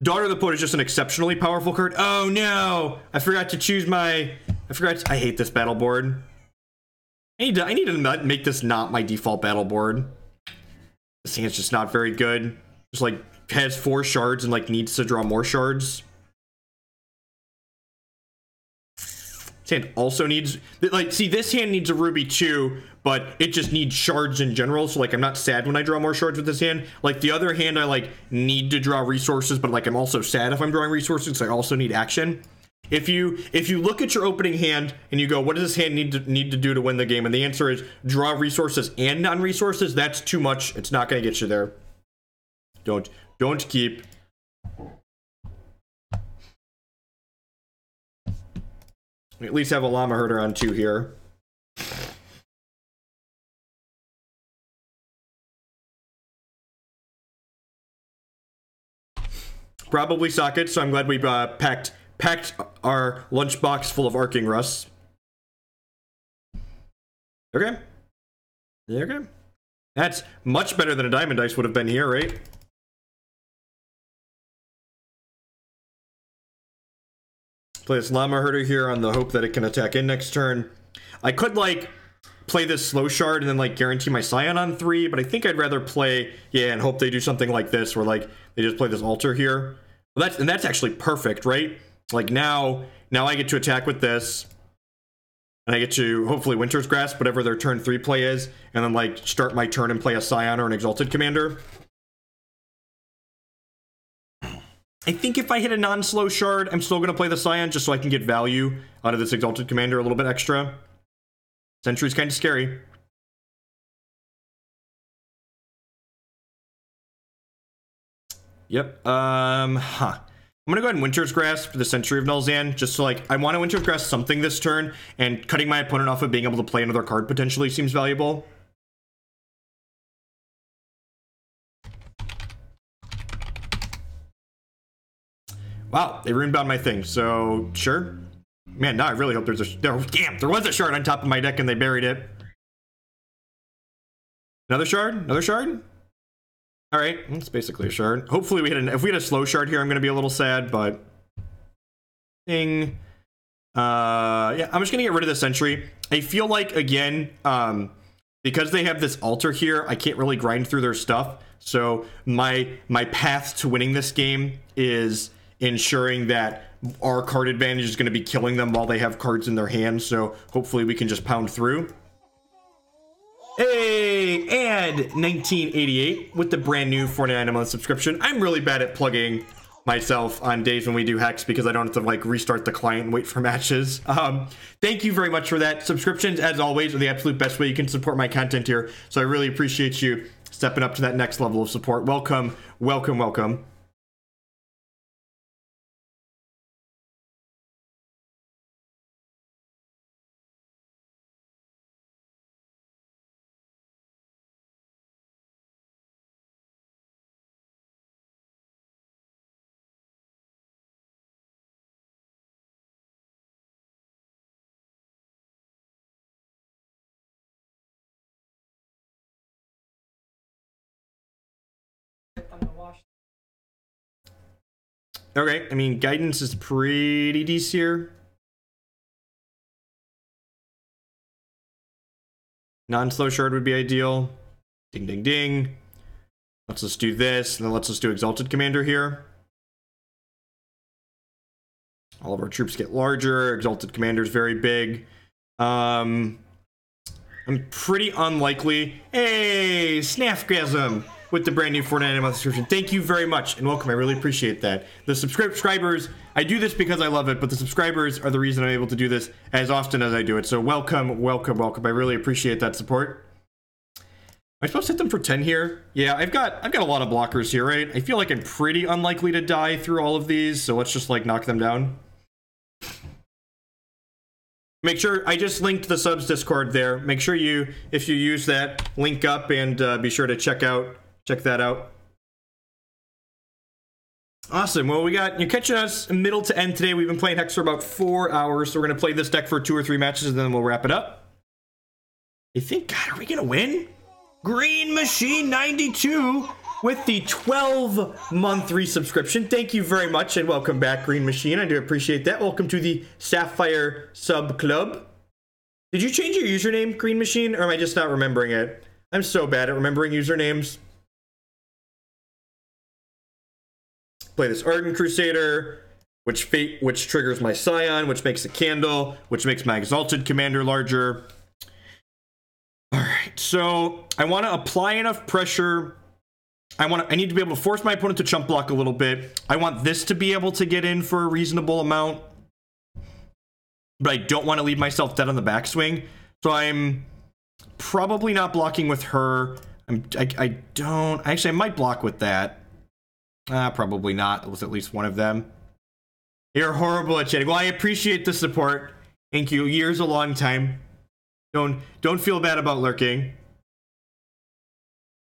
Daughter of the Poet is just an exceptionally powerful card. Oh no! I forgot to choose my... I hate this battle board. I need to make this not my default battle board. This hand's just not very good. Just like has 4 shards and like needs to draw more shards. This hand also needs, like, see, this hand needs a ruby too, but it just needs shards in general. So like I'm not sad when I draw more shards with this hand. Like the other hand, I like need to draw resources, but like I'm also sad if I'm drawing resources, so I also need action. If you look at your opening hand and you go, what does this hand need to do to win the game? And the answer is draw resources and non-resources. That's too much. It's not going to get you there. Don't keep. We at least have a Llama Herder on 2 here. Probably sockets, so I'm glad we packed our lunchbox full of arcing rusts. Okay. Okay. That's much better than a diamond dice would have been here, right? Play this Llama Herder here on the hope that it can attack in next turn. I could, like, play this slow shard and then, like, guarantee my Scion on 3, but I think I'd rather play, yeah, and hope they do something like this, where, like, they just play this altar here. Well, that's actually perfect, right? Like now I get to attack with this, and I get to hopefully Winter's Grasp, whatever their turn 3 play is, and then like start my turn and play a Scion or an Exalted Commander. I think if I hit a non-slow shard, I'm still going to play the Scion just so I can get value out of this Exalted Commander a little bit extra. Sentry's kind of scary. Yep. I'm gonna go ahead and Winter's Grasp for the Century of Nulzan, just so like I want to Winter's Grasp something this turn, and cutting my opponent off of being able to play another card potentially seems valuable. Wow, they runebound my thing, so sure. Man, now I really hope there's a there was a shard on top of my deck and they buried it. Another shard? Another shard? All right, it's basically a shard. Hopefully if we had a slow shard here, I'm gonna be a little sad, but thing. Yeah, I'm just gonna get rid of the Sentry. I feel like again, because they have this altar here, I can't really grind through their stuff. So my path to winning this game is ensuring that our card advantage is going to be killing them while they have cards in their hands. So hopefully we can just pound through. Hey, and 1988 with the brand new 49-a-month subscription. I'm really bad at plugging myself on days when we do hacks because I don't have to like restart the client and wait for matches. Thank you very much for that. Subscriptions, as always, are the absolute best way you can support my content here. So I really appreciate you stepping up to that next level of support. Welcome, welcome, welcome. Okay, I mean, guidance is pretty decent here. Non-slow shard would be ideal. Ding, ding, ding. Let's just do this, and then let's just do Exalted Commander here. All of our troops get larger. Exalted Commander is very big. I'm pretty unlikely. Hey, Snafgasm with the brand new 49-a-month subscription. Thank you very much and welcome. I really appreciate that. The subscribers, I do this because I love it, but the subscribers are the reason I'm able to do this as often as I do it. So welcome, welcome, welcome. I really appreciate that support. Am I supposed to hit them for 10 here? Yeah, I've got a lot of blockers here, right? I feel like I'm pretty unlikely to die through all of these, so let's just like knock them down. Make sure, I just linked the subs Discord there. Make sure you, if you use that, link up and be sure to check that out. Awesome. Well, you're catching us middle to end today. We've been playing Hex for about 4 hours, so we're going to play this deck for 2 or 3 matches, and then we'll wrap it up. You think, God, are we going to win? Green Machine 92 with the 12-month resubscription. Thank you very much and welcome back, Green Machine. I do appreciate that. Welcome to the Sapphire Sub Club. Did you change your username, Green Machine, or am I just not remembering it? I'm so bad at remembering usernames. Play this Ardent Crusader, which triggers my Scion, which makes a candle, which makes my Exalted Commander larger. Alright, so I want to apply enough pressure. I need to be able to force my opponent to chump block a little bit. I want this to be able to get in for a reasonable amount. But I don't want to leave myself dead on the backswing. So I'm probably not blocking with her. I might block with that. Probably not with at least one of them. You're horrible at chatting. Well, I appreciate the support. Thank you. Years a long time. Don't feel bad about lurking.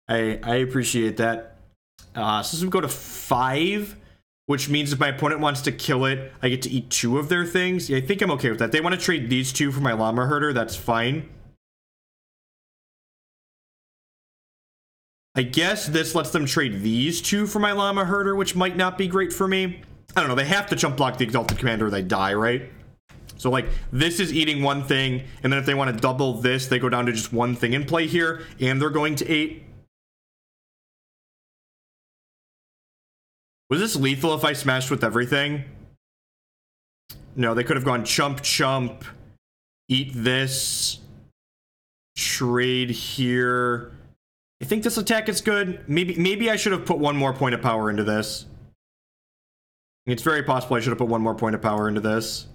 I appreciate that. So this would go to 5, which means if my opponent wants to kill it, I get to eat 2 of their things. Yeah, I think I'm okay with that. They want to trade these 2 for my Llama Herder. That's fine. I guess this lets them trade these 2 for my Llama Herder, which might not be great for me. I don't know. They have to chump block the Exalted Commander or they die, right? So, like, this is eating 1 thing, and then if they want to double this, they go down to just 1 thing in play here, and they're going to 8. Was this lethal if I smashed with everything? No, they could have gone chump, chump, eat this, trade here. I think this attack is good. Maybe I should have put 1 more point of power into this. It's very possible I should have put 1 more point of power into this.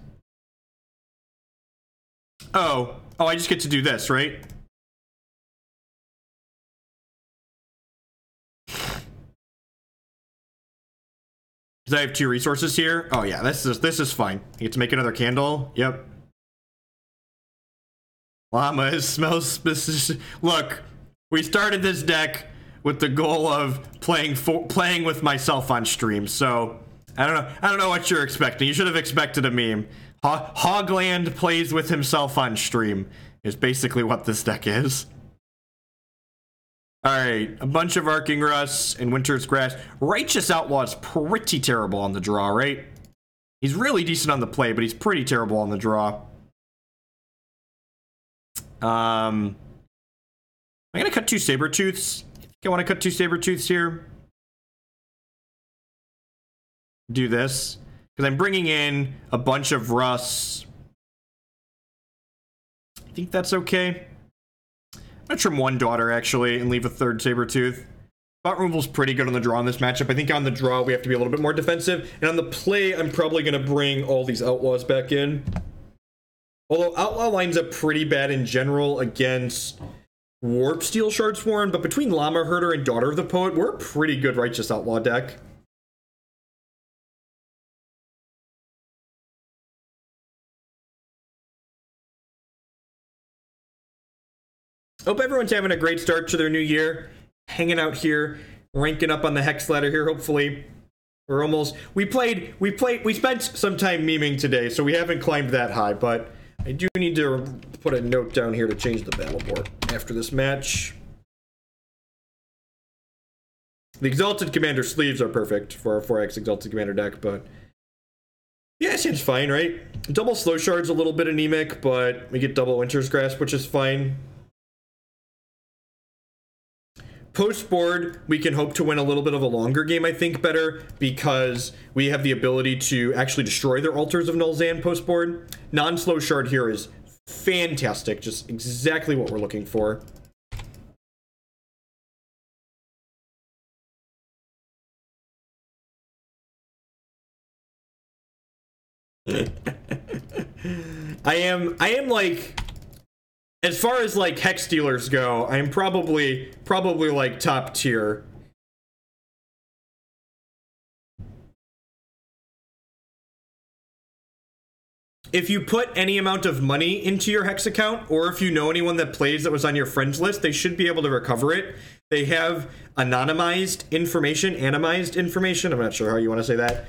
Oh, I just get to do this, right? Because I have 2 resources here. Oh yeah, this is fine. I get to make another candle. Yep. Llama smells. Look, we started this deck with the goal of playing with myself on stream. So I don't know what you're expecting. You should have expected a meme. Hogland plays with himself on stream is basically what this deck is. Alright, a bunch of Arcing Rusts and Winter's Grasp. Righteous Outlaw is pretty terrible on the draw, right? He's really decent on the play, but he's pretty terrible on the draw. I'm gonna cut 2 Sabretooths. I think I want to cut 2 Sabretooths here. Do this. Because I'm bringing in a bunch of Rusts. I think that's okay. I'm going to trim 1 Daughter, actually, and leave a 3rd Sabretooth. Bot removal's pretty good on the draw in this matchup. I think on the draw, we have to be a little bit more defensive. And on the play, I'm probably going to bring all these Outlaws back in. Although Outlaw lines up pretty bad in general against Warp Steel Shard Sworn, but between Llama Herder and Daughter of the Poet, we're a pretty good Righteous Outlaw deck. Hope everyone's having a great start to their new year. Hanging out here, ranking up on the hex ladder here, hopefully. We're almost... We spent some time memeing today, so we haven't climbed that high, but I do need to put a note down here to change the battle board after this match. The Exalted Commander sleeves are perfect for our 4X Exalted Commander deck, but... Yeah, it seems fine, right? Double Slow Shard's a little bit anemic, but we get double Winter's Grasp, which is fine. Post-board, we can hope to win a little bit of a longer game, I think, better, because we have the ability to actually destroy their Altars of Nulzan post-board. Non-slow shard here is fantastic, just exactly what we're looking for. I am like... As far as, like, hex dealers go, I'm probably, like, top tier. If you put any amount of money into your hex account, or if you know anyone that plays that was on your friends list, they should be able to recover it. They have anonymized information, animized information, I'm not sure how you want to say that.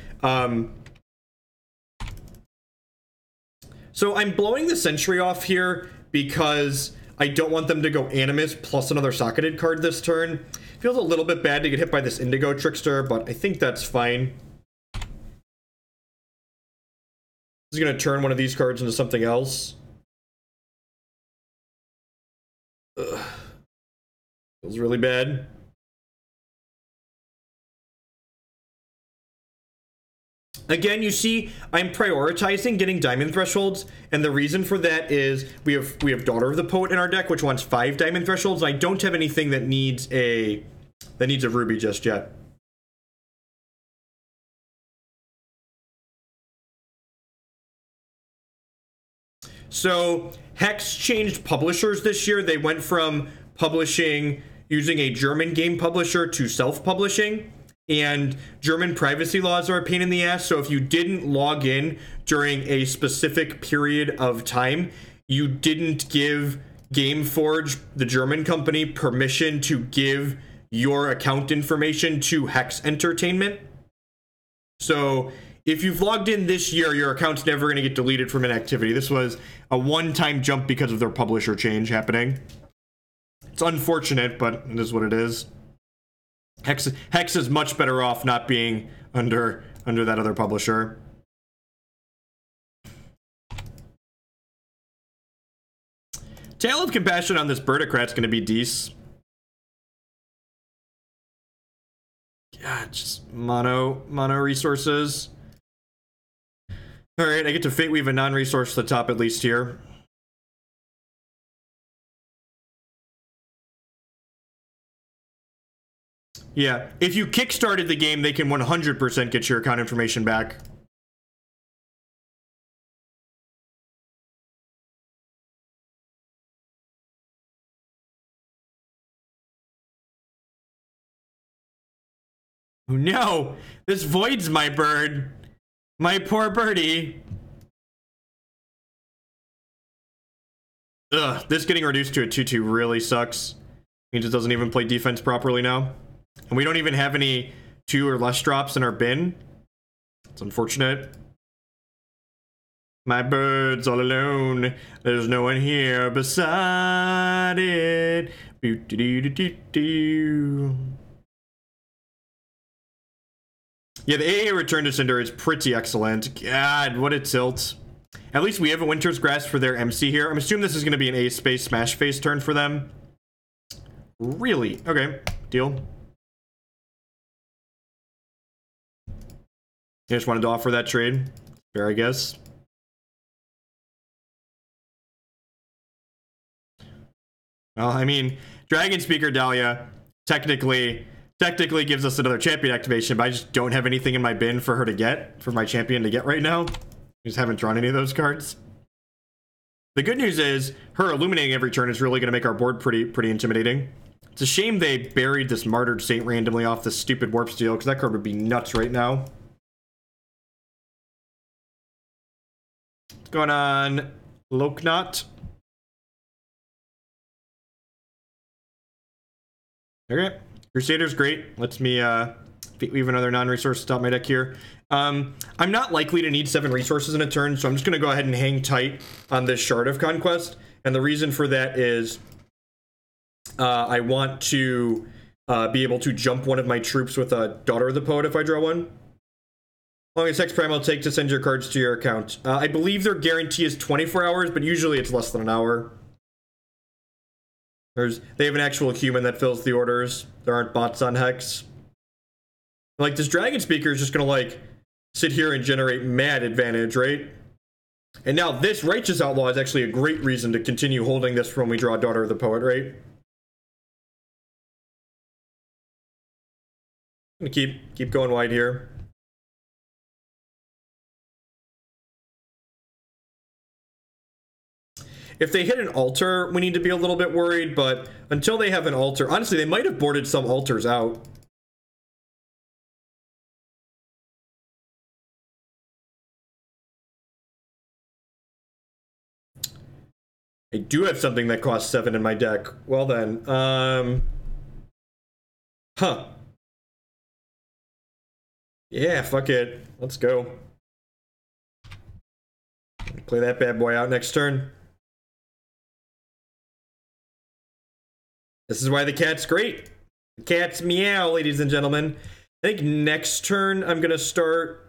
So I'm blowing the Sentry off here, because I don't want them to go Animus plus another Socketed card this turn. Feels a little bit bad to get hit by this Indigo Trickster, but I think that's fine. He's going to turn one of these cards into something else. Ugh. Feels really bad. Again, you see, I'm prioritizing getting diamond thresholds, and the reason for that is we have Daughter of the Poet in our deck, which wants 5 diamond thresholds. I don't have anything that needs a ruby just yet. So Hex changed publishers this year. They went from publishing using a German game publisher to self-publishing. And German privacy laws are a pain in the ass, so if you didn't log in during a specific period of time, you didn't give Gameforge, the German company, permission to give your account information to Hex Entertainment. So if you've logged in this year, your account's never going to get deleted from inactivity. This was a one-time jump because of their publisher change happening. It's unfortunate, but it is what it is. Hex is much better off not being under that other publisher. Tale of Compassion on this Birdocrat's gonna be decent. God, just mono resources. Alright, I get to Fate Weave a non-resource to the top at least here. Yeah, if you kickstarted the game, they can 100% get your account information back. Oh no! This voids my bird! My poor birdie! Ugh, this getting reduced to a 2-2 really sucks. Means it doesn't even play defense properly now. And we don't even have any 2 or less drops in our bin. It's unfortunate. My bird's all alone. There's no one here beside it. Yeah, the AA Return to Cinder is pretty excellent. God, what a tilt. At least we have a Winter's Grasp for their MC here. I'm assuming this is going to be an A-Space Smash Face turn for them. Really? Okay, deal. I just wanted to offer that trade. Fair, I guess. Well, I mean, Dragonspeaker Daliah technically gives us another champion activation, but I just don't have anything in my bin for her to get, for my champion to get right now. I just haven't drawn any of those cards. The good news is, her illuminating every turn is really going to make our board pretty intimidating. It's a shame they buried this Martyred Saint randomly off this stupid Warp Steel, because that card would be nuts right now. What's going on, Loknot? Okay, Crusader's great. Lets me weave another non-resource to top my deck here. I'm not likely to need 7 resources in a turn, so I'm just going to go ahead and hang tight on this Shard of Conquest. And the reason for that is I want to be able to jump one of my troops with a Daughter of the Poet if I draw one. How long as Hex Prime will take to send your cards to your account? I believe their guarantee is 24 hours, but usually it's less than an hour. They have an actual human that fills the orders. There aren't bots on Hex. Like, this Dragonspeaker is just gonna, like, sit here and generate mad advantage, right? And now this Righteous Outlaw is actually a great reason to continue holding this when we draw Daughter of the Poet, right? I'm gonna keep going wide here. If they hit an altar, we need to be a little bit worried, but until they have an altar... Honestly, they might have boarded some altars out. I do have something that costs 7 in my deck. Well then, huh. Yeah, fuck it. Let's go. Play that bad boy out next turn. This is why the cat's great. Cat's meow, ladies and gentlemen. I think next turn I'm gonna start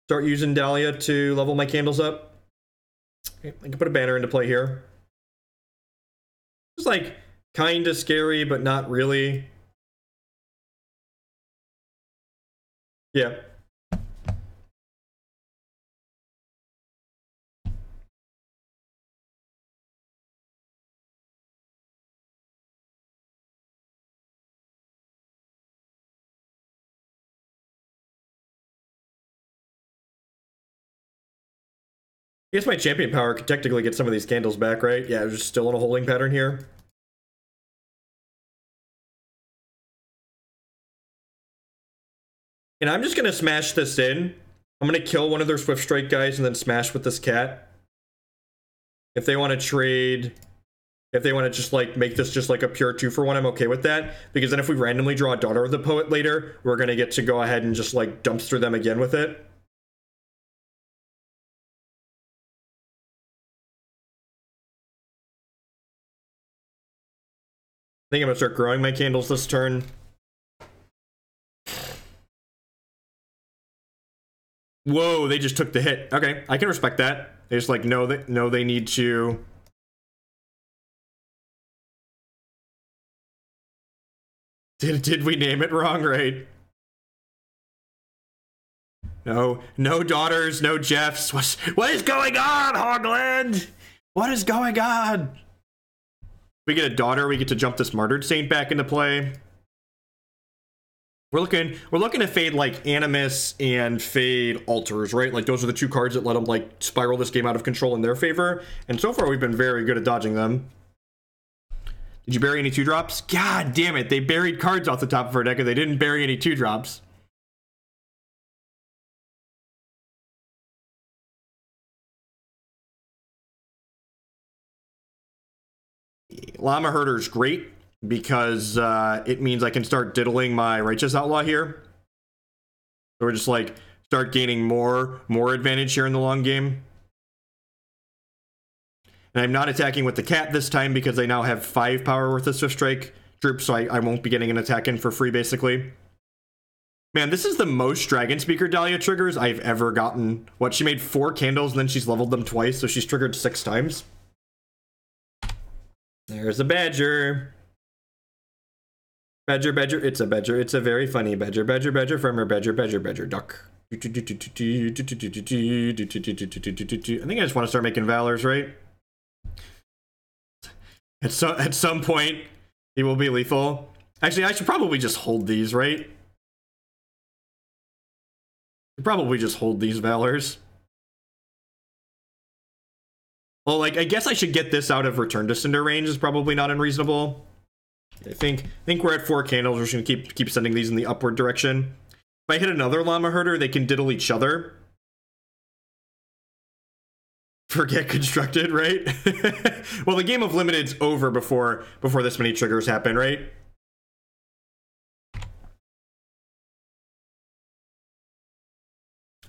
using Daliah to level my candles up. Okay, I can put a banner into play here. It's like kind of scary, but not really. Yeah. I guess my champion power could technically get some of these candles back, right? Yeah, we're just still in a holding pattern here. And I'm just gonna smash this in. I'm gonna kill one of their Swift Strike guys and then smash with this cat. If they want to trade, if they want to just like make this just like a pure 2-for-1, I'm okay with that. Because then if we randomly draw a Daughter of the Poet later, we're gonna get to go ahead and just like dumpster them again with it. I think I'm gonna start growing my candles this turn. Whoa, they just took the hit. Okay, I can respect that. They just like know they need to. Did we name it wrong, right? No daughters, no Jeffs. What is going on, Hogland? What is going on? We get a daughter, we get to jump this Martyred Saint back into play. We're looking to fade like Animus and fade Altars, right? Like those are the two cards that let them like spiral this game out of control in their favor. And so far we've been very good at dodging them. Did you bury any 2-drops? God damn it, they buried cards off the top of our deck and they didn't bury any 2-drops. Llama Herder is great because it means I can start diddling my Righteous Outlaw here. So we're just like start gaining more advantage here in the long game. And I'm not attacking with the cat this time because I now have 5 power worth of Swift Strike troops, so I won't be getting an attack in for free, basically. Man, this is the most Dragonspeaker Daliah triggers I've ever gotten. What, she made 4 candles and then she's leveled them twice, so she's triggered 6 times. There's a badger. Badger, it's a badger. It's a very funny badger. Badger, farmer, badger, duck. I think I just want to start making Valors, right? At some point, he will be lethal. Actually, I should probably just hold these, right? Probably just hold these Valors. Well, like, I guess I should get this out of Return to Cinder range is probably not unreasonable. I think we're at 4 candles. We're just gonna keep sending these in the upward direction. If I hit another Llama Herder, they can diddle each other. Forget constructed, right? Well, the game of limited's over before this many triggers happen, right?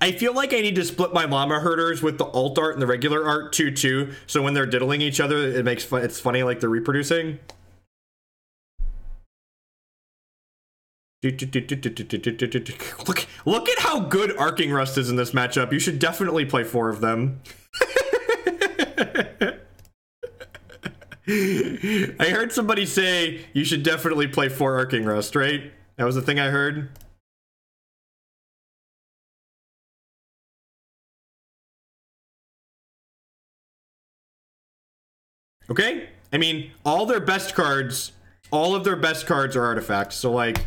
I feel like I need to split my Llama Herders with the alt art and the regular art too, so when they're diddling each other, it's funny like they're reproducing. Look at how good Arcing Rust is in this matchup. You should definitely play 4 of them. I heard somebody say you should definitely play 4 Arcing Rust, right? That was the thing I heard. Okay? I mean, all of their best cards are artifacts, so like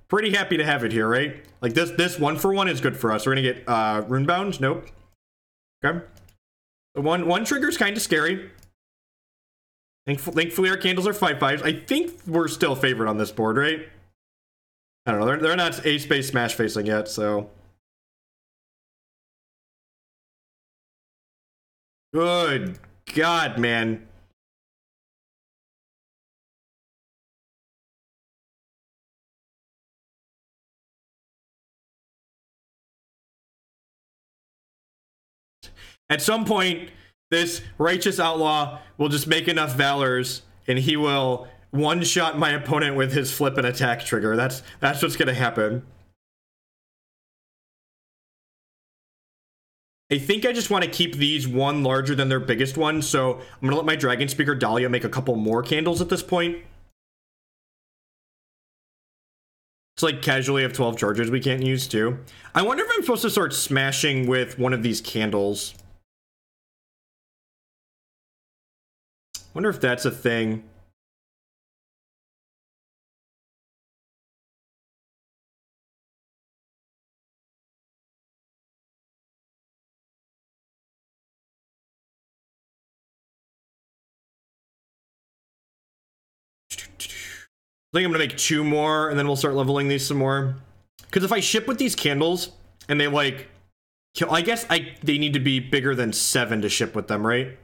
pretty happy to have it here, right? Like this 1-for-1 is good for us. We're gonna get Runebound. Nope. Okay. One trigger's kind of scary. Thankfully our candles are 5/5s. I think we're still favored on this board, right? I don't know. They're not ace-based smash facing yet, so. Good God, man. At some point, this Righteous Outlaw will just make enough Valors, and he will one-shot my opponent with his flip and attack trigger. That's what's gonna happen. I think I just want to keep these one larger than their biggest one, so I'm gonna let my Dragonspeaker Daliah make a couple more candles at this point. It's like casually have 12 charges we can't use too. I wonder if I'm supposed to start smashing with one of these candles. Wonder if that's a thing. I think I'm gonna make 2 more and then we'll start leveling these some more. Because if I ship with these candles and they like kill, I guess they need to be bigger than 7 to ship with them, right?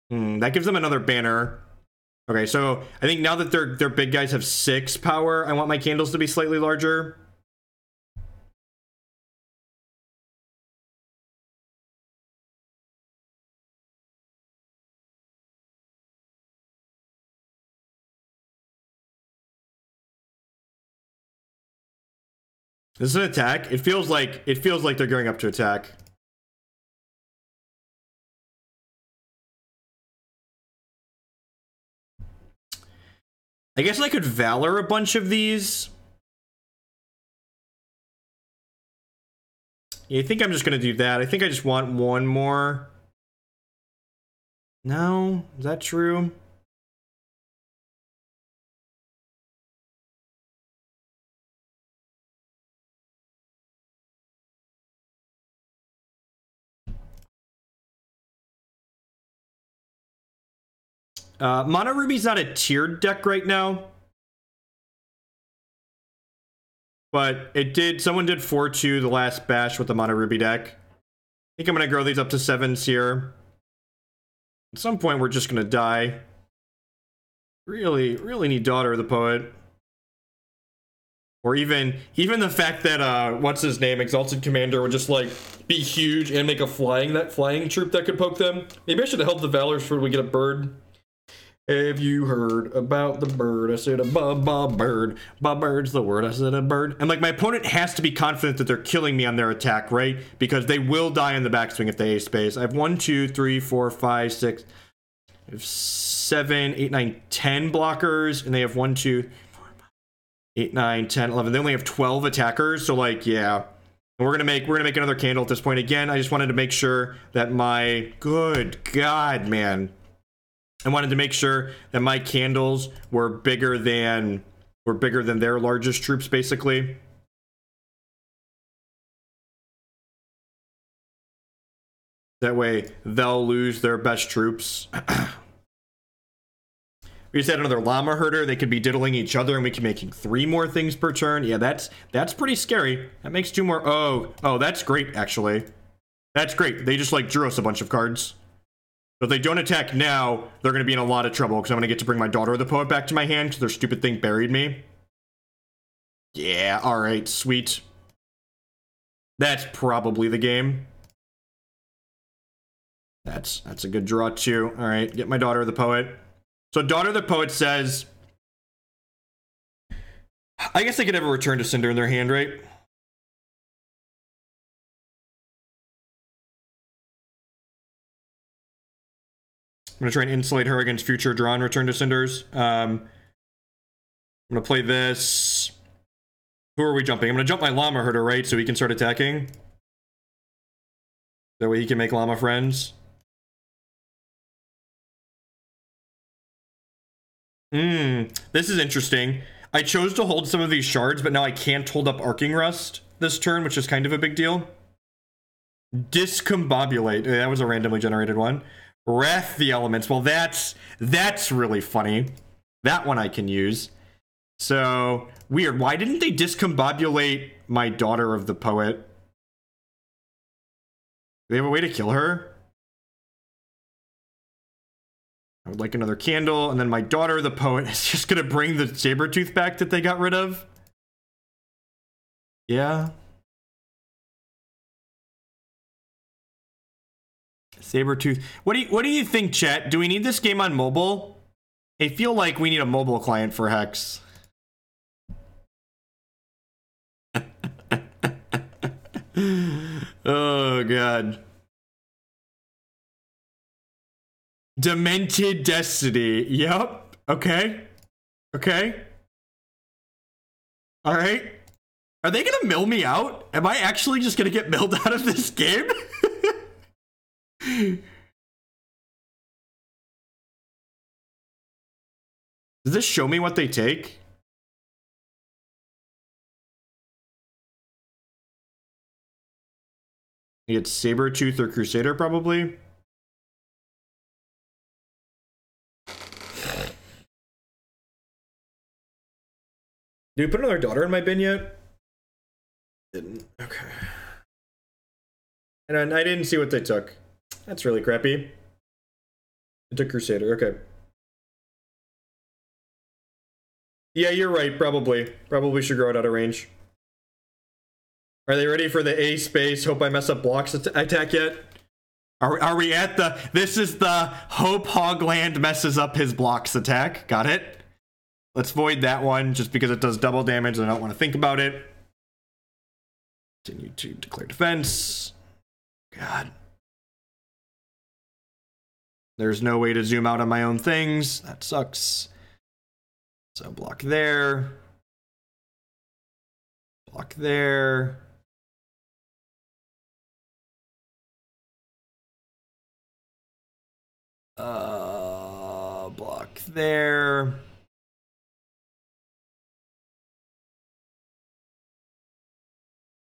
That gives them another banner. Okay, so I think now that their big guys have 6 power, I want my candles to be slightly larger. This is an attack. It feels like they're going up to attack. I guess I could Valor a bunch of these. Yeah, I think I'm just gonna do that. I think I just want 1 more. No, is that true? Mono Ruby's not a tiered deck right now. But it did, someone did 4-2 the last bash with the Mono Ruby deck. I think I'm gonna grow these up to 7s here. At some point we're just gonna die. Really need Daughter of the Poet. Or even the fact that what's his name, Exalted Commander would just like be huge and make a flying troop that could poke them. Maybe I should have helped the Valors for when we get a bird. Have you heard about the bird? I said a bird. Bird's the word. I said a bird. And like my opponent has to be confident that they're killing me on their attack, right? Because they will die in the backswing if they ace space. I have 1, 2, 3, 4, 5, 6, I have 7, 8, 9, 10 blockers, and they have 1, 2, 8, 9, 10, 11. They only have 12 attackers, so like, yeah. And we're gonna make another candle at this point. Again, I just wanted to make sure that my good God, man. I wanted to make sure that my candles were bigger than their largest troops, basically. That way, they'll lose their best troops. We just had another Llama Herder. They could be diddling each other, and we can be making 3 more things per turn. Yeah, that's pretty scary. That makes 2 more. Oh, that's great, actually. That's great. They just, like, drew us a bunch of cards. So if they don't attack now, they're going to be in a lot of trouble because I'm going to get to bring my Daughter of the Poet back to my hand because their stupid thing buried me. Yeah, alright, sweet. That's probably the game. That's a good draw too. Alright, get my Daughter of the Poet. So Daughter of the Poet says... I guess they could have a Return to Cinder in their hand, right? I'm going to try and insulate her against future drawn Return to Cinders. I'm going to play this. Who are we jumping? I'm going to jump my Llama Herder, right? So he can start attacking. That way he can make Llama friends. This is interesting. I chose to hold some of these shards, but now I can't hold up Arcing Rust this turn, which is kind of a big deal. Discombobulate. That was a randomly generated one. Wrath the Elements. Well, that's really funny. That one I can use. So, weird. Why didn't they discombobulate my Daughter of the Poet? Do they have a way to kill her? I would like another candle, and then my Daughter of the Poet is just gonna bring the Sabretooth back that they got rid of. Yeah. Sabretooth. What do you think, chat? Do we need this game on mobile? I feel like we need a mobile client for Hex. Oh, God. Demented Destiny. Yep. Okay. Okay. All right. Are they gonna mill me out? Am I actually just gonna get milled out of this game? Does this show me what they take? You get Sabretooth or Crusader, probably. Did we put another daughter in my bin yet? Didn't. Okay. And I didn't see what they took. That's really crappy. It took Crusader. Okay. Yeah, you're right. Probably. Probably should grow it out of range. Are they ready for the A space? Hope I mess up blocks attack yet? Are we at the... This is the Hope Hogland messes up his blocks attack. Got it? Let's void that one just because it does double damage and I don't want to think about it. Continue to declare defense. God. There's no way to zoom out on my own things. That sucks. So block there. Block there. Block there.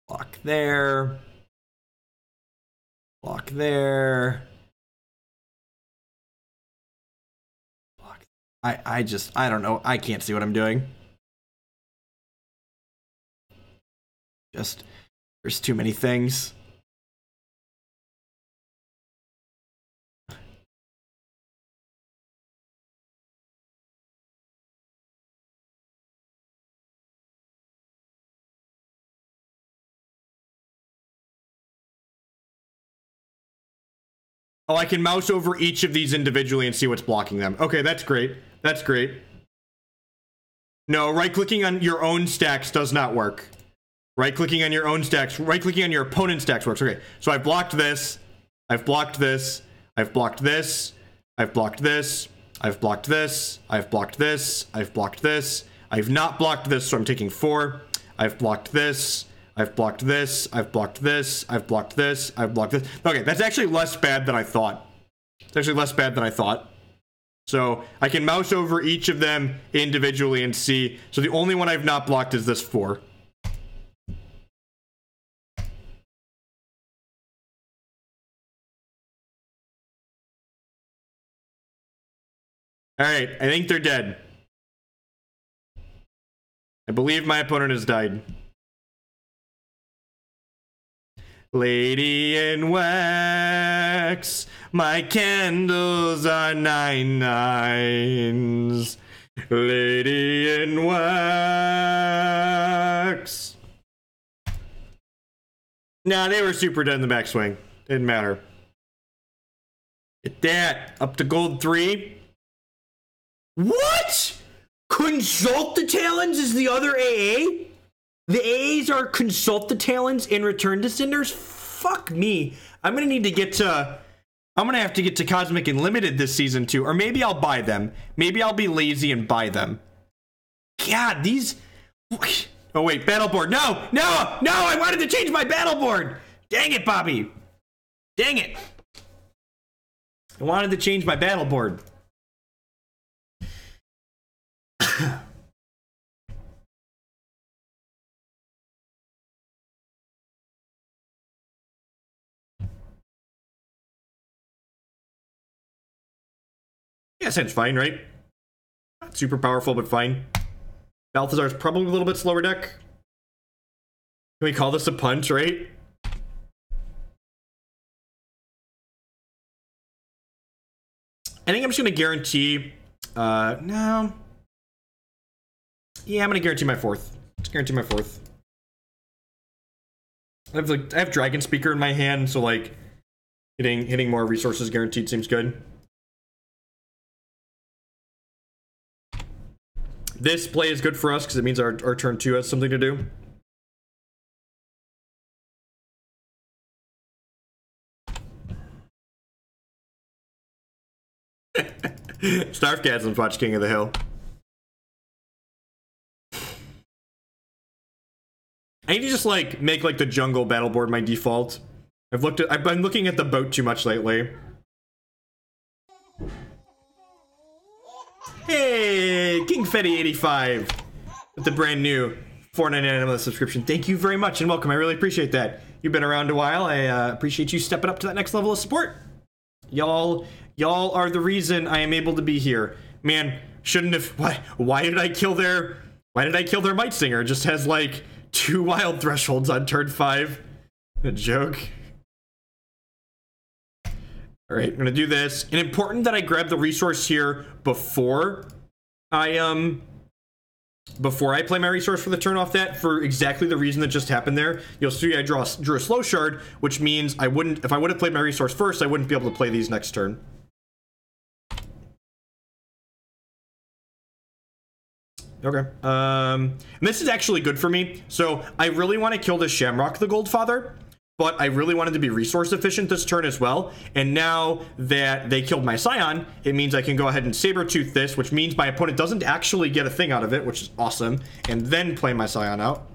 Block there. Block there. Block. I don't know. I can't see what I'm doing. Just, there's too many things. Oh, I can mouse over each of these individually and see what's blocking them. Okay, that's great. That's great. No, right-clicking on your own stacks does not work. Right-clicking on your own stacks, right-clicking on your opponent's stacks works. Okay, so I've blocked this. I've blocked this. I've blocked this. I've blocked this. I've blocked this. I've blocked this. I've blocked this. I've not blocked this, so I'm taking 4. I've blocked this. I've blocked this. I've blocked this. I've blocked this. I've blocked this. Okay, that's actually less bad than I thought. It's actually less bad than I thought. So I can mouse over each of them individually and see. So the only one I've not blocked is this 4. All right, I think they're dead. I believe my opponent has died. Lady in wax, my candles are 9 9s. Lady in wax. Nah, they were super dead in the backswing. Didn't matter. Get that. Up to gold 3. What? Consult the Talons is the other AA? The AAs are Consult the Talons in Return to Cinders? Fuck me. I'm gonna need to get to... I'm gonna have to get to Cosmic and Limited this season too. Or maybe I'll buy them. Maybe I'll be lazy and buy them. God, these... Oh wait, battle board. No! No! No! I wanted to change my battle board! Dang it, Bobby! Dang it! I wanted to change my battle board. Yeah, sounds fine, right? Not super powerful, but fine. Balthazar's probably a little bit slower deck. Can we call this a punch, right? I think I'm just going to guarantee... no. Yeah, I'm going to guarantee my 4th. Just guarantee my 4th. I have Dragonspeaker in my hand, so like hitting more resources guaranteed seems good. This play is good for us because it means our turn 2 has something to do. Starfgasm's watch King of the Hill. I need to just like make like the jungle battle board my default. I've been looking at the boat too much lately. Hey, King Fetty 85 with the brand new $4.99 a month subscription. Thank you very much and welcome. I really appreciate that. You've been around a while. I appreciate you stepping up to that next level of support. Y'all are the reason I am able to be here. Man, shouldn't have. Why did I kill their Might Singer? It just has like 2 wild thresholds on turn 5. A joke. All right, I'm gonna do this. And important that I grab the resource here before I play my resource for the turn off that, for exactly the reason that just happened there. You'll see I drew a slow shard, which means I wouldn't, if I would have played my resource first, I wouldn't be able to play these next turn. Okay. And this is actually good for me. So I really want to kill this Shamrock the Goldfather, but I really wanted to be resource efficient this turn as well. And now that they killed my Scion, it means I can go ahead and Sabretooth this, which means my opponent doesn't actually get a thing out of it, which is awesome, and then play my Scion out.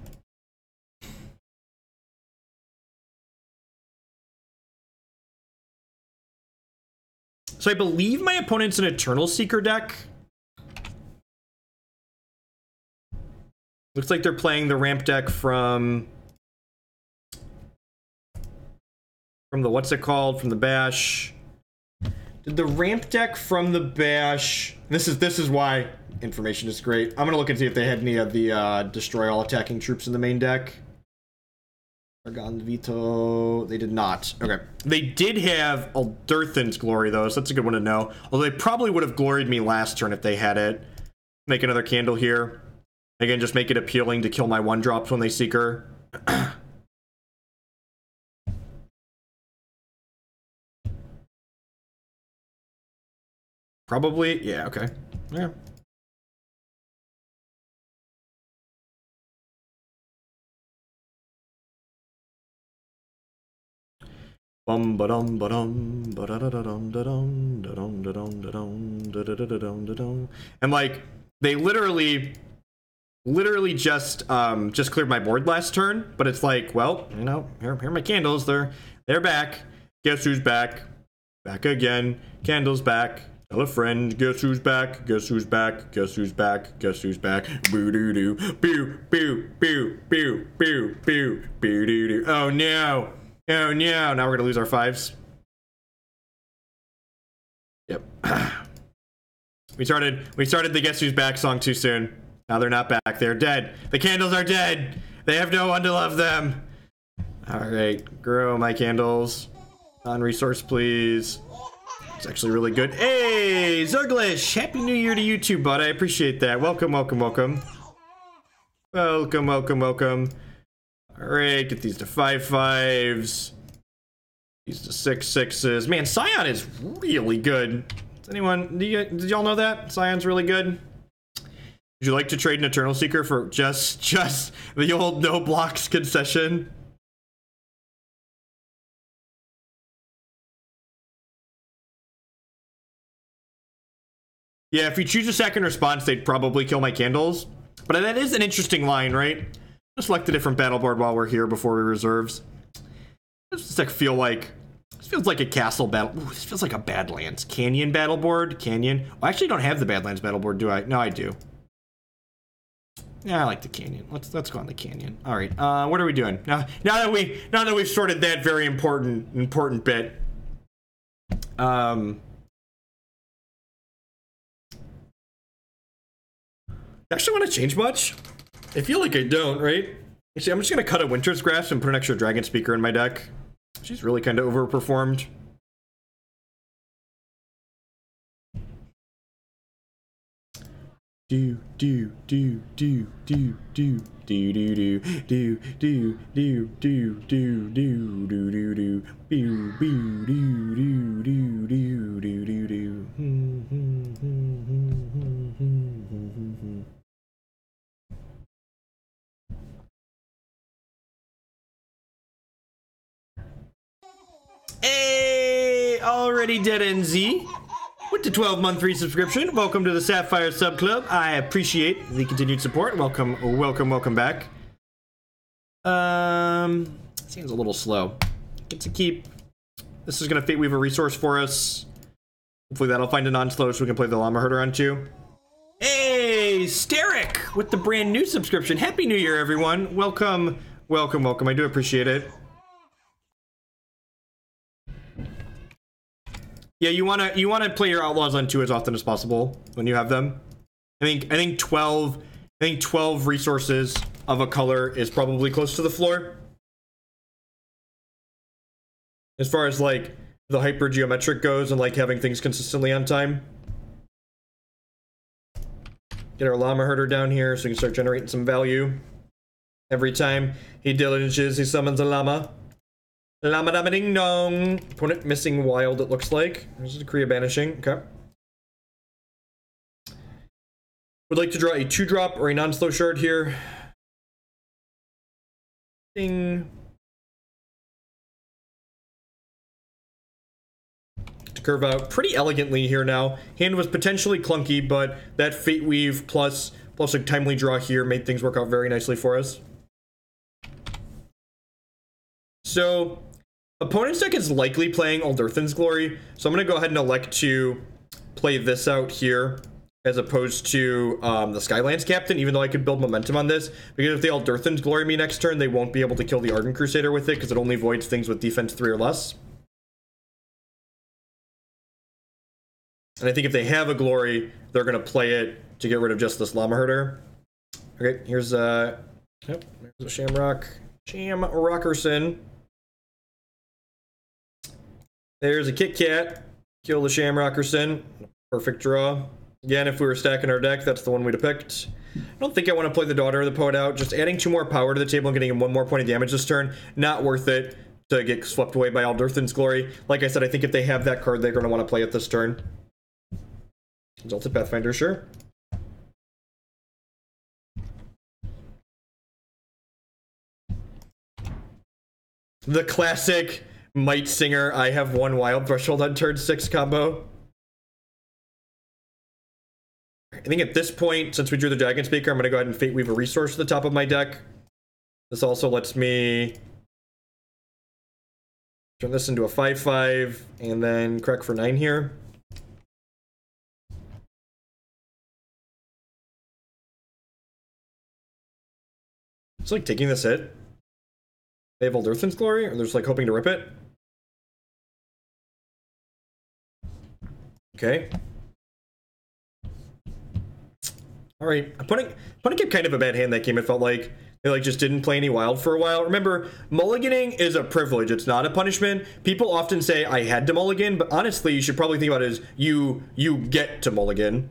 So I believe my opponent's an Eternal Seeker deck. Looks like they're playing the ramp deck from the, what's it called? From the Bash. Did the ramp deck from the Bash... This is why information is great. I'm gonna look and see if they had any of the destroy all attacking troops in the main deck. Argon Vito... They did not. Okay. They did have Alderthan's Glory, though, so that's a good one to know. Although they probably would have gloried me last turn if they had it. Make another candle here. Again, just make it appealing to kill my 1-drops when they Seeker. Probably, yeah, okay. Yeah. Bum ba dum ba dum ba da da da dum da dum da dum da dum da dum da da da da dum da dum. And like they literally just cleared my board last turn, but it's like, well, you know, here are my candles. They're back. Guess who's back? Back again. Candles back. Tell a friend. Guess who's back? Guess who's back? Guess who's back? Guess who's back? Boo doo doo. Boo boo boo boo boo boo boo doo doo. Oh no. Oh no. Now we're gonna lose our 5s. Yep. We started the Guess Who's Back song too soon. Now they're not back. They're dead. The candles are dead. They have no one to love them. All right, grow my candles. On resource, please. It's actually really good. Hey, Zerglish! Happy New Year to you too, bud. I appreciate that. Welcome, welcome, welcome. Welcome, welcome, welcome. All right, get these to 5/5s. These to 6/6s. Man, Scion is really good. Does anyone? Did y'all know that Scion's really good? Would you like to trade an Eternal Seeker for just the old no blocks concession? Yeah, if you choose a second response, they'd probably kill my candles. But that is an interesting line, right? Let's select a different battle board while we're here before we reserves. This feels like a castle battle. Ooh, this feels like a Badlands Canyon battle board. Canyon. Oh, I actually don't have the Badlands battle board, do I? No, I do. Yeah, I like the Canyon. Let's go on the Canyon. All right. What are we doing now? Now that we've sorted that very important bit. Actually, want to change much? I feel like I don't, right? Actually, I'm just gonna cut a Winter's Grasp and put an extra Dragonspeaker in my deck. She's really kind of overperformed. Do do do do do do do do do do do do do do do do do do boo boo do do do do do do do. Hey, already dead NZ with the 12-month free subscription. Welcome to the Sapphire Sub Club. I appreciate the continued support. Welcome back. Seems a little slow. Get to keep. This is gonna Fate Weave a resource for us. Hopefully that'll find a non-slow so we can play the Llama Herder on too. Hey, Steric with the brand new subscription. Happy New Year, everyone. Welcome. I do appreciate it. Yeah, you wanna play your outlaws on 2 as often as possible when you have them. I think 12 resources of a color is probably close to the floor. As far as like the hyper geometric goes and like having things consistently on time. Get our Llama Herder down here so we can start generating some value. Every time he diligences, he summons a llama. Llama dama ding dong. Opponent missing wild, it looks like. This is a Kriya banishing. Okay. Would like to draw a 2-drop or a non-slow shard here. Ding. To curve out pretty elegantly here now. Hand was potentially clunky, but that Fate Weave plus a timely draw here made things work out very nicely for us. So, opponent's deck is likely playing Alderthan's Glory, so I'm going to go ahead and elect to play this out here as opposed to the Skylance Captain, even though I could build momentum on this, because if the Alderthan's Glory me next turn, they won't be able to kill the Ardent Crusader with it, because it only voids things with defense 3 or less. And I think if they have a Glory, they're going to play it to get rid of just this Llama Herder. Okay, here's yep, there's a Shamrockerson. There's a Kit Kat. Kill the Shamrockerson. Perfect draw. Again, if we were stacking our deck, that's the one we'd have picked. I don't think I want to play the Daughter of the Poet out. Just adding 2 more power to the table and getting him 1 more point of damage this turn. Not worth it to get swept away by Alderthan's Glory. Like I said, I think if they have that card, they're going to want to play it this turn. Exalted Pathfinder, sure. The classic Might Singer, I have 1 wild threshold on turn 6 combo. I think at this point, since we drew the Dragonspeaker, I'm going to go ahead and Fate Weave a resource to the top of my deck. This also lets me turn this into a 5/5 and then correct for 9 here. It's like taking this hit. They have Alderthan's Glory, or they're just like hoping to rip it. Okay. Alright, opponent kept kind of a bad hand that game. It felt like they like just didn't play any wild for a while. Remember, mulliganing is a privilege, it's not a punishment. People often say I had to mulligan, but honestly you should probably think about it as you get to mulligan.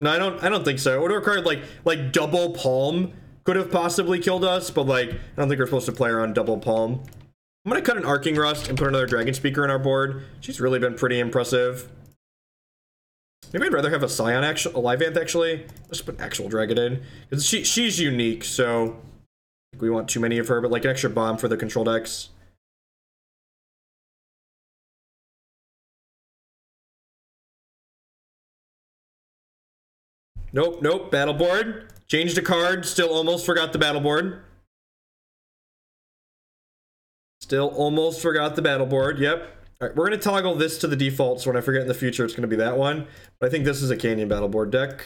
No, I don't think so. It would have required like double palm could have possibly killed us, but like I don't think we're supposed to play her on double palm. I'm gonna cut an Arcing Rust and put another Dragonspeaker on our board. She's really been pretty impressive. Maybe I'd rather have a Scion of Lyvaanth actually. Let's put an actual dragon in. Because she's unique, so I think we want too many of her, but like an extra bomb for the control decks. Nope, battle board. Changed a card, still almost forgot the battle board. Still almost forgot the battle board, yep. Alright, we're going to toggle this to the default, so when I forget in the future, it's going to be that one. But I think this is a Canyon battle board deck.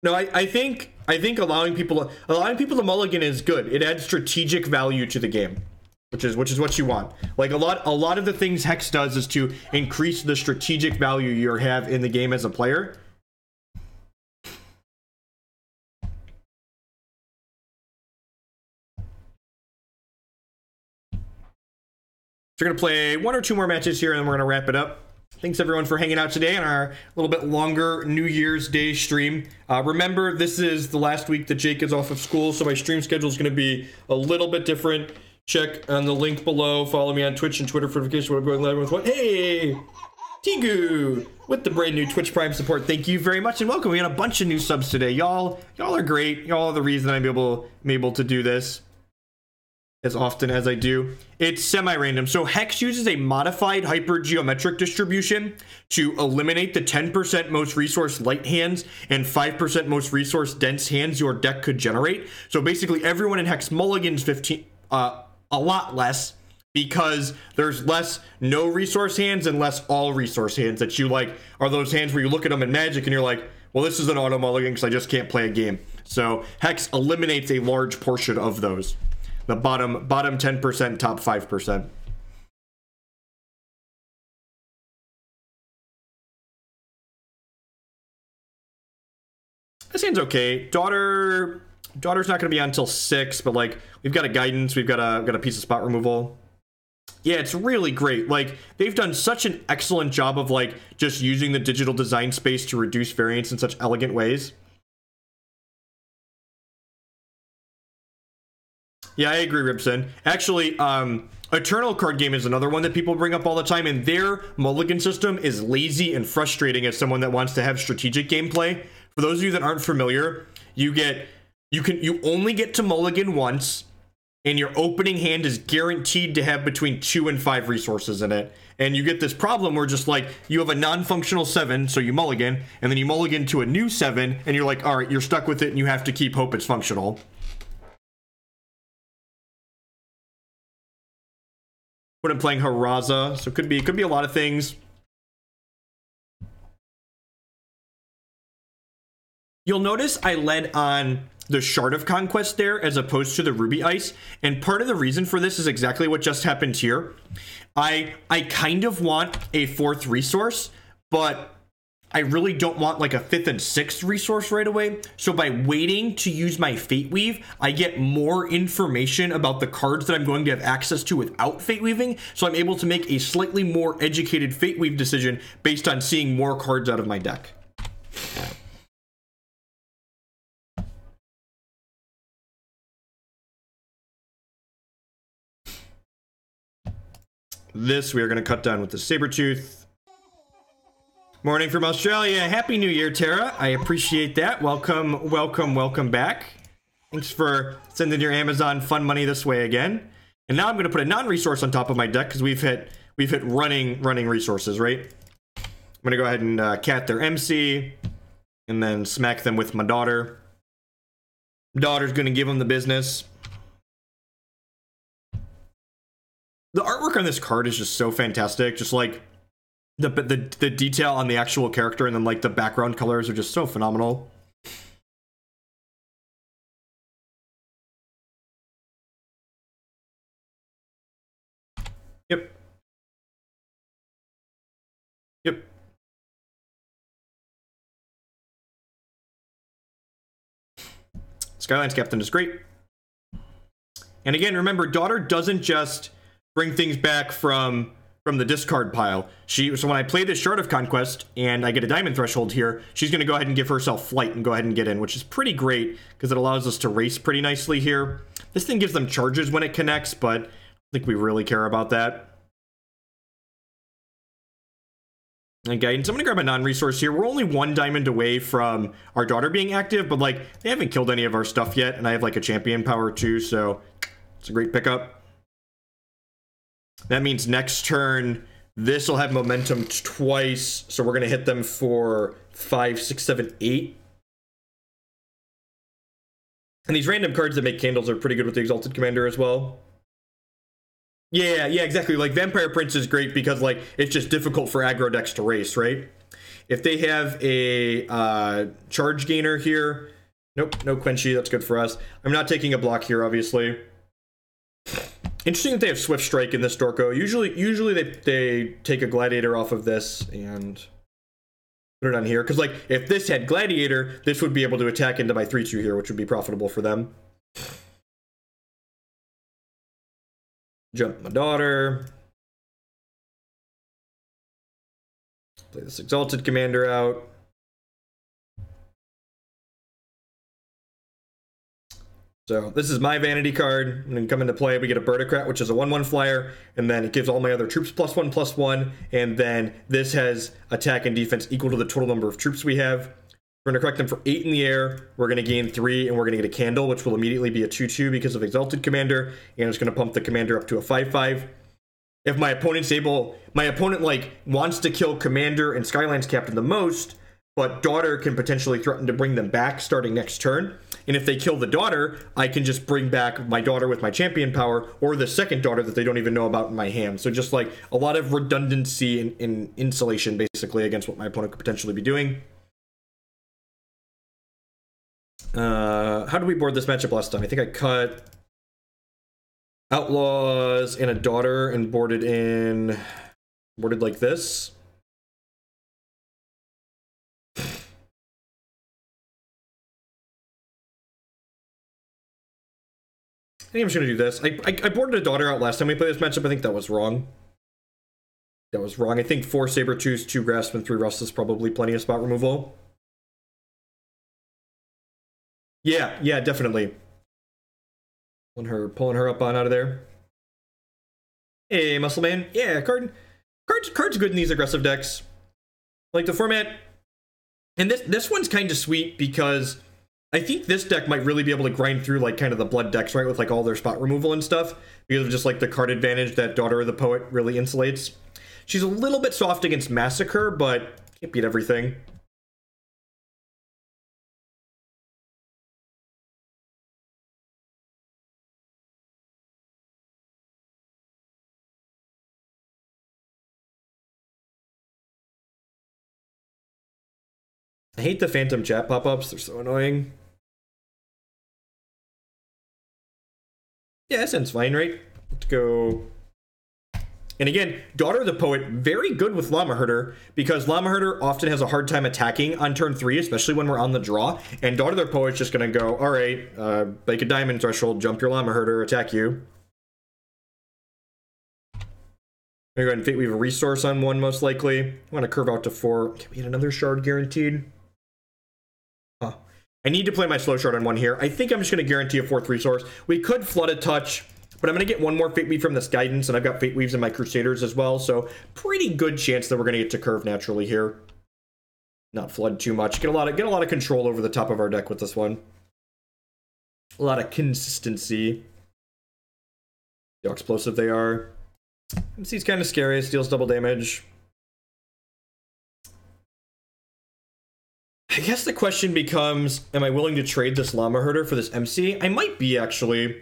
No, I think allowing people to mulligan is good. It adds strategic value to the game. Which is what you want. Like a lot of the things Hex does is to increase the strategic value you have in the game as a player. So we're gonna play 1 or 2 more matches here, and then we're gonna wrap it up. Thanks everyone for hanging out today on our little bit longer New Year's Day stream. Remember, this is the last week that Jake is off of school, so my stream schedule is gonna be a little bit different. Check on the link below. Follow me on Twitch and Twitter for notifications when I'm going live with what. Hey! Tigu with the brand new Twitch Prime support. Thank you very much and welcome. We got a bunch of new subs today. Y'all are great. Y'all are the reason I'm able to do this as often as I do. It's semi-random. So Hex uses a modified hypergeometric distribution to eliminate the 10% most resource light hands and 5% most resource dense hands your deck could generate. So basically everyone in Hex mulligans 15 a lot less, because there's less no resource hands and less all resource hands that you like are those hands where you look at them in Magic and you're like, well, this is an auto mulligan because I just can't play a game. So Hex eliminates a large portion of those. The bottom 10%, top 5%. This hand's okay. Daughter's not going to be on until 6, but like we've got a guidance, we've got a piece of spot removal. Yeah, it's really great. Like they've done such an excellent job of like just using the digital design space to reduce variance in such elegant ways. Yeah, I agree, Ribson. Actually, Eternal card game is another one that people bring up all the time, and their mulligan system is lazy and frustrating as someone that wants to have strategic gameplay. For those of you that aren't familiar, you only get to mulligan once, and your opening hand is guaranteed to have between 2 and 5 resources in it. And you get this problem where just like you have a non-functional 7, so you mulligan, and then you mulligan to a new 7, and you're like, all right, you're stuck with it, and you have to keep hope it's functional. When I'm playing Haraza, so it could be a lot of things. You'll notice I led on the Shard of Conquest there as opposed to the Ruby Ice, and part of the reason for this is exactly what just happened here. I kind of want a 4th resource, but I really don't want like a 5th and 6th resource right away. So by waiting to use my Fate Weave, I get more information about the cards that I'm going to have access to without Fate Weaving. So I'm able to make a slightly more educated Fate Weave decision based on seeing more cards out of my deck. This we are going to cut down with the Sabretooth. Morning from Australia. Happy New Year, Tara. I appreciate that. Welcome back. Thanks for sending your Amazon fun money this way again. And now I'm going to put a non-resource on top of my deck because we've hit running resources, right? I'm going to go ahead and cat their MC and then smack them with my daughter. Daughter's going to give them the business. The artwork on this card is just so fantastic. Just like the detail on the actual character, and then like the background colors are just so phenomenal. Yep. Skylance Captain is great. And again, remember, Daughter doesn't just bring things back from the discard pile. So when I play this Shard of Conquest and I get a diamond threshold here, she's going to go ahead and give herself flight and go ahead and get in, which is pretty great because it allows us to race pretty nicely here. This thing gives them charges when it connects, but I don't think we really care about that. And guidance, I'm going to grab a non-resource here. We're only 1 diamond away from our Daughter being active, but like they haven't killed any of our stuff yet, and I have like a champion power too, so it's a great pickup. That means next turn, this will have momentum twice. So we're going to hit them for 5, 6, 7, 8. And these random cards that make candles are pretty good with the Exalted Commander as well. Yeah, exactly. Like Vampire Prince is great because like it's just difficult for aggro decks to race, right? If they have a charge gainer here, nope, no Quenchy, that's good for us. I'm not taking a block here, obviously. Interesting that they have Swift Strike in this Dorko. Usually they take a Gladiator off of this and put it on here. Because like if this had Gladiator, this would be able to attack into my 3/2 here, which would be profitable for them. Jump my Daughter. Play this Exalted Commander out. So this is my vanity card. And then come into play, we get a Birdocrat, which is a 1/1 flyer, and then it gives all my other troops +1/+1, and then this has attack and defense equal to the total number of troops we have. We're going to correct them for 8 in the air. We're going to gain 3, and we're going to get a candle, which will immediately be a 2/2 because of Exalted Commander, and it's going to pump the commander up to a 5/5. If my opponent's like wants to kill Commander and Skylance Captain the most, but Daughter can potentially threaten to bring them back starting next turn. And if they kill the Daughter, I can just bring back my Daughter with my champion power, or the second Daughter that they don't even know about in my hand. So just like a lot of redundancy and insulation basically against what my opponent could potentially be doing. How did we board this matchup last time? I think I cut Outlaws and a Daughter and boarded like this. I think I'm just going to do this. I boarded a Daughter out last time we played this matchup. I think that was wrong. I think 4 Sabretooths, 2 Grasp, and 3 Rust is probably plenty of spot removal. Yeah, definitely. Pulling her up on out of there. Hey, Muscle Man. Yeah, card's good in these aggressive decks. Like the format. And this one's kind of sweet because I think this deck might really be able to grind through like kind of the blood decks, right? With like all their spot removal and stuff. Because of just like the card advantage that Daughter of the Poet really insulates. She's a little bit soft against Massacre, but can't beat everything. I hate the phantom chat pop-ups. They're so annoying. Yeah, that sounds fine, right? Let's go. And again, Daughter of the Poet, very good with Llama Herder, because Llama Herder often has a hard time attacking on turn 3, especially when we're on the draw. And Daughter of the Poet's just going to go, all right, break a diamond threshold, jump your Llama Herder, attack you. I'm going to go ahead and Fate Weave a resource on 1, most likely. I want to curve out to 4. Can we get another shard guaranteed? I need to play my slow shard on 1 here. I think I'm just going to guarantee a 4th resource. We could flood a touch, but I'm going to get 1 more Fate Weave from this guidance, and I've got Fate Weaves in my Crusaders as well, so pretty good chance that we're going to get to curve naturally here. Not flood too much. Get a lot of control over the top of our deck with this one. A lot of consistency. See how explosive they are. MC's kind of scary. It deals double damage. I guess the question becomes, am I willing to trade this Llama Herder for this MC? I might be, actually.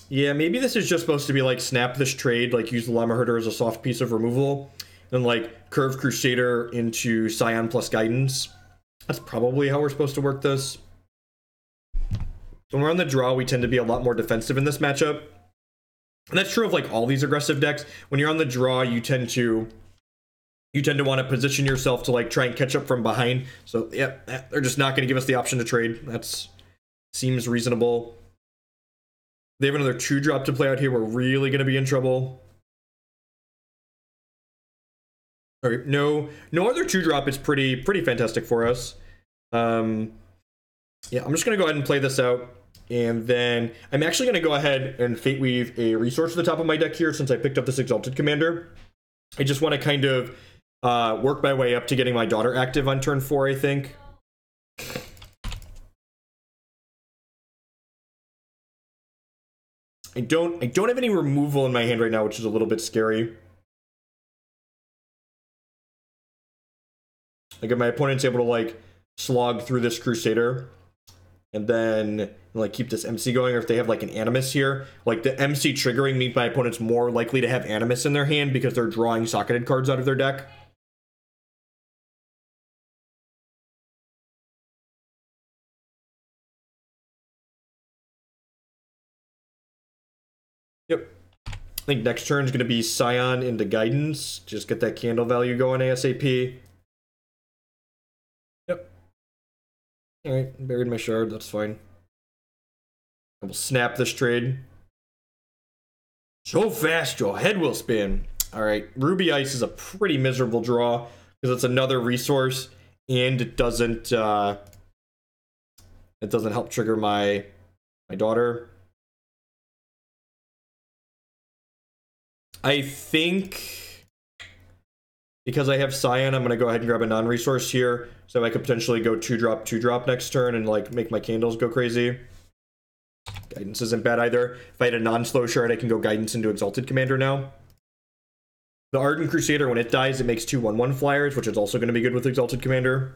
Yeah, maybe this is just supposed to be like snap this trade, like use the Llama Herder as a soft piece of removal, and like curve Crusader into Scion plus Guidance. That's probably how we're supposed to work this. When we're on the draw, we tend to be a lot more defensive in this matchup. And that's true of like all these aggressive decks. When you're on the draw, you tend to want to position yourself to like try and catch up from behind. So yeah, they're just not going to give us the option to trade. That seems reasonable. They have another 2-drop to play out here. We're really going to be in trouble. All right, no other 2-drop is pretty fantastic for us. Yeah, I'm just going to go ahead and play this out. And then I'm actually going to go ahead and Fate Weave a resource to the top of my deck here since I picked up this Exalted Commander. I just want to kind of work my way up to getting my Daughter active on turn 4, I think. I don't have any removal in my hand right now, which is a little bit scary. Like if my opponent's able to like slog through this Crusader and then like keep this MC going, or if they have like an Animus here, like the MC triggering means my opponent's more likely to have Animus in their hand because they're drawing socketed cards out of their deck. Yep. I think next turn is going to be Scion into Guidance. Just get that candle value going ASAP. Yep. Alright, buried my shard, that's fine. I will snap this trade. So fast your head will spin. Alright, Ruby Ice is a pretty miserable draw because it's another resource and it doesn't help trigger my my daughter. I think because I have Scion, I'm going to go ahead and grab a non-resource here, so I could potentially go 2-drop, 2-drop next turn and like make my candles go crazy. Guidance isn't bad either. If I had a non-slow shard, I can go Guidance into Exalted Commander now. The Ardent Crusader, when it dies, it makes 2 1/1 flyers, which is also going to be good with Exalted Commander.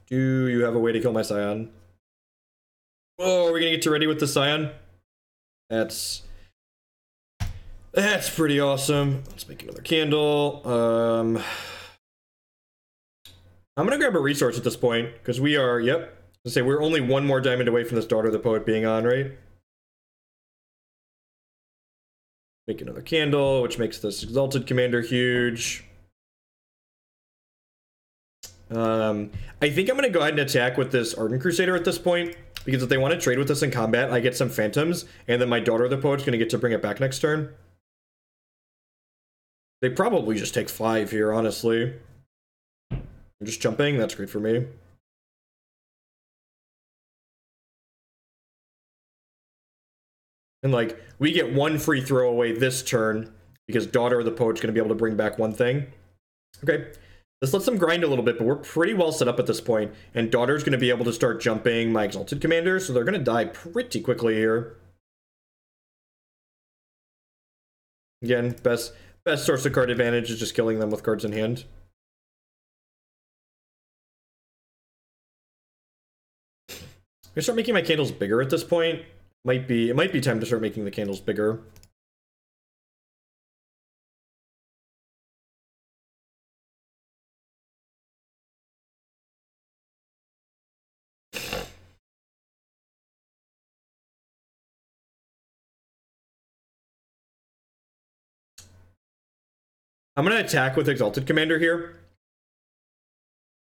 Do you have a way to kill my Scion? Oh, are we going to get to ready with the Scion? That's pretty awesome. Let's make another candle. I'm going to grab a resource at this point, because we are, yep. Let's say we're only 1 more diamond away from this Daughter of the Poet being on, right? Make another candle, which makes this Exalted Commander huge. I think I'm going to go ahead and attack with this Ardent Crusader at this point, because if they want to trade with us in combat, I get some Phantoms, and then my Daughter of the Poet's going to get to bring it back next turn. They probably just take 5 here, honestly. I'm just jumping, that's great for me. And like, we get 1 free throw away this turn, because Daughter of the Poet's going to be able to bring back 1 thing. Okay. This lets them grind a little bit, but we're pretty well set up at this point, and Daughter's going to be able to start jumping my Exalted Commander, so they're going to die pretty quickly here. Again, best source of card advantage is just killing them with cards in hand. I'm gonna start making my candles bigger at this point. It might be time to start making the candles bigger. I'm going to attack with Exalted Commander here,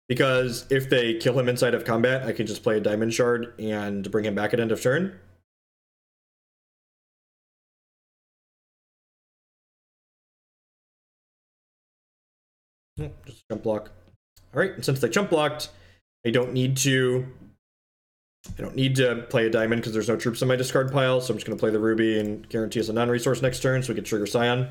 because if they kill him inside of combat, I can just play a Diamond Shard and bring him back at end of turn. Just jump block. All right, and since they jump blocked, I don't need to play a Diamond because there's no troops in my discard pile, so I'm just going to play the Ruby and guarantee us a non-resource next turn so we can trigger Scion.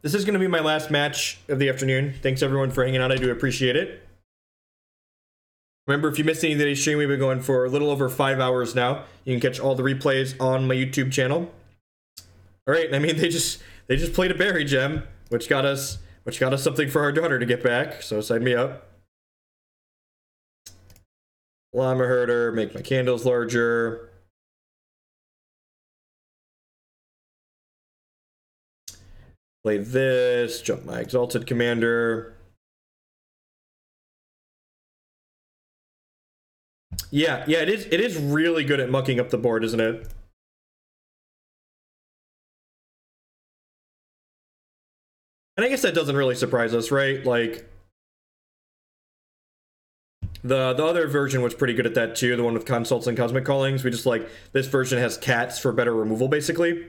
This is going to be my last match of the afternoon. Thanks everyone for hanging out. I do appreciate it. Remember, if you missed any of today's stream, we've been going for a little over 5 hours now. You can catch all the replays on my YouTube channel. All right, I mean, they just played a berry gem, which got us something for our daughter to get back. So sign me up. Llama Herder, make my candles larger. Play this, jump my Exalted Commander. Yeah, it is really good at mucking up the board, isn't it? And I guess that doesn't really surprise us, right? Like, the other version was pretty good at that too, the one with Consults and Cosmic Callings. We just like, this version has cats for better removal, basically.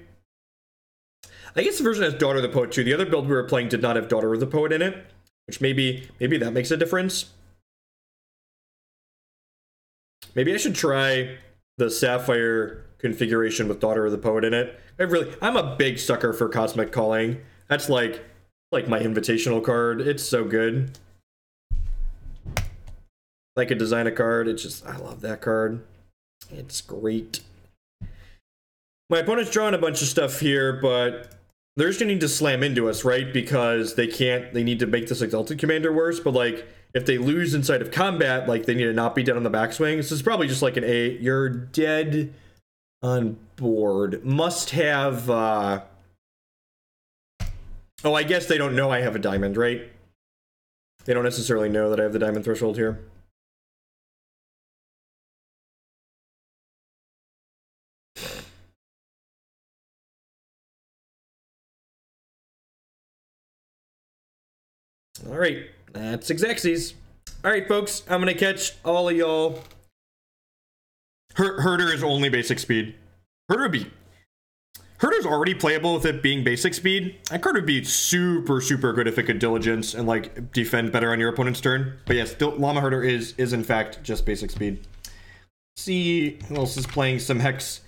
I guess the version has Daughter of the Poet too. The other build we were playing did not have Daughter of the Poet in it, which maybe that makes a difference. Maybe I should try the Sapphire configuration with Daughter of the Poet in it. I'm a big sucker for Cosmic Calling. That's like my invitational card. It's so good. If I could design a card, I love that card. It's great. My opponent's drawing a bunch of stuff here, but they're just gonna need to slam into us, right? Because they need to make this Exalted Commander worse, but like, if they lose inside of combat, like, they need to not be dead on the backswing. This is probably just like an 8. You're dead on board. Must have, oh, I guess they don't know I have a diamond, right? They don't necessarily know that I have the diamond threshold here. All right, that's Exaxes. All right, folks, I'm gonna catch all of y'all. Herder is only basic speed. Herder's already playable with it being basic speed. That card would be super, super good if it could diligence and like defend better on your opponent's turn. But yes, Llama Herder is in fact just basic speed. Let's see who else is playing some Hex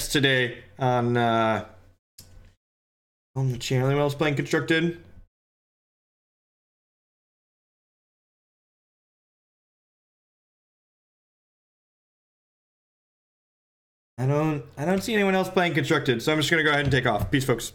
today on the channel. Anyone else playing Constructed? I don't see anyone else playing Constructed, so I'm just gonna go ahead and take off. Peace, folks.